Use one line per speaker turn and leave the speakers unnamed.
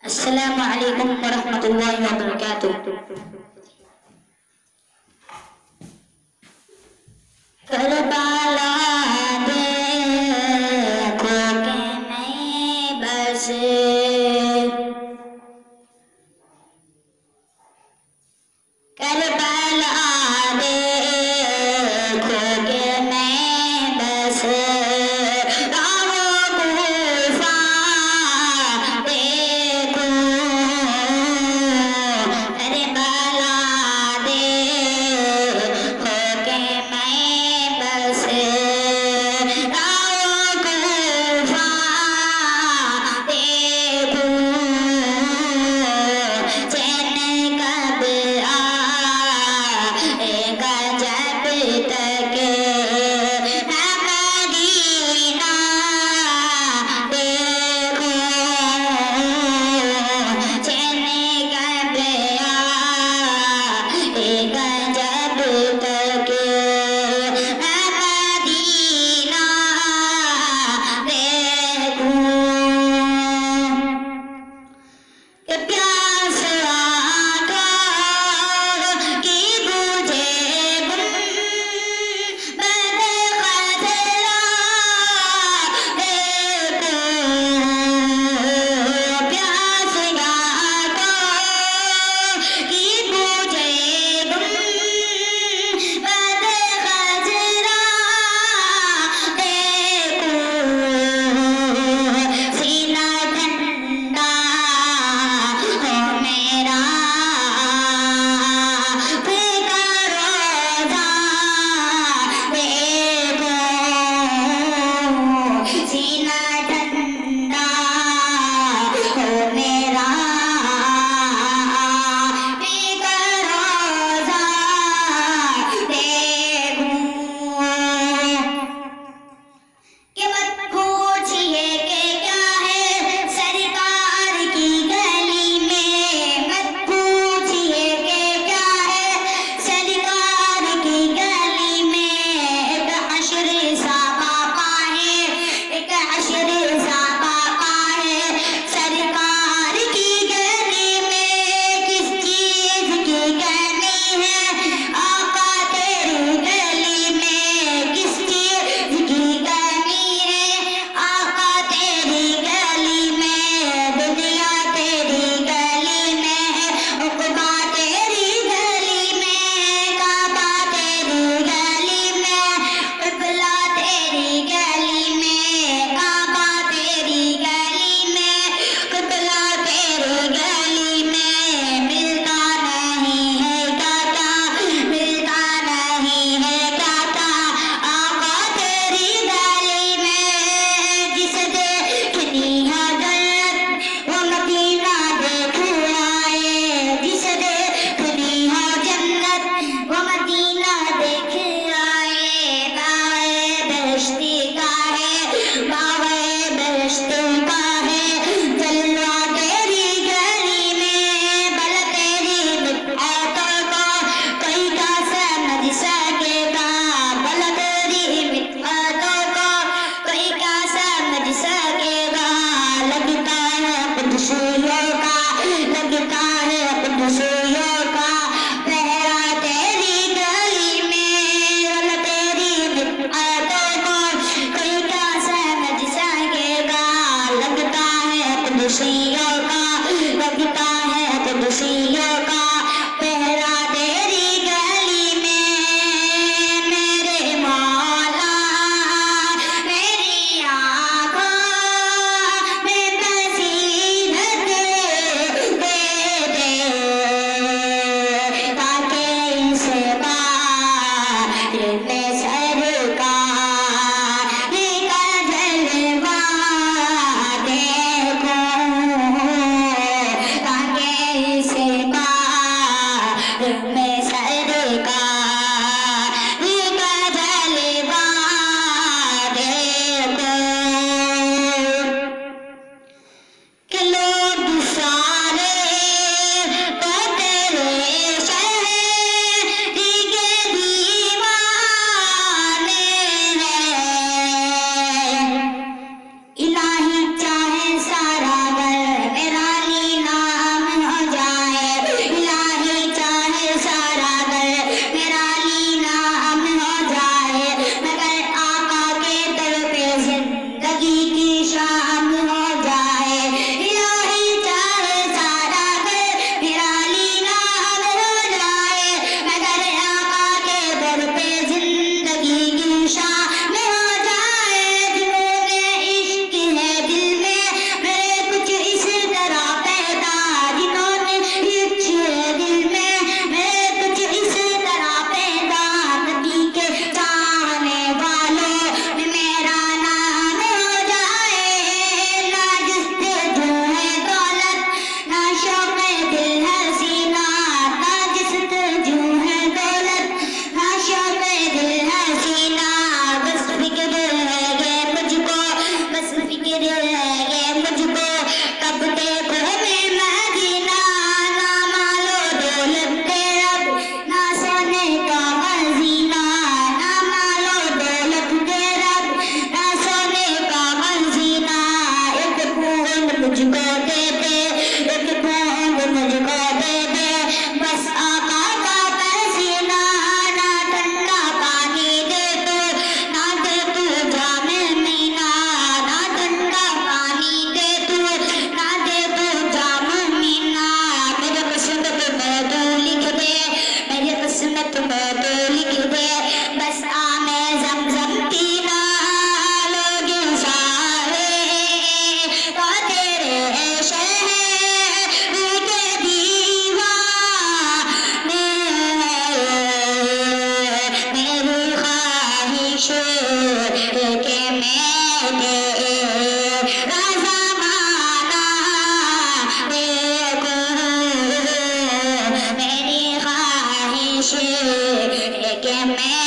अस्सलामु अलैकुम वरहमतुल्लाहि वबरकातुह। करबला देखो के मैं बस, करबला देखो के मैं बस, इलाही चाहे सारा गल मेरा लीला मुझको दे दे, एक बूंद मुझको दे दे, बस आका का पसीना, ना ठंडा पानी दे तू, ना दे तू जामे मीना, ना ठंडा पानी दे तू, ना दे तू जामे मीना। मेरी किस्मत में तू लिख दे, मेरी किस्मत में तू लिख दे, बस आमे ज़मज़म पीना लोग सारे, तो तेरे शहर के दीवाने, मेरी ख्वाहिश है कि मैं तेरा ज़माना देखूं, मेरी ख्वाहिश है कि मैं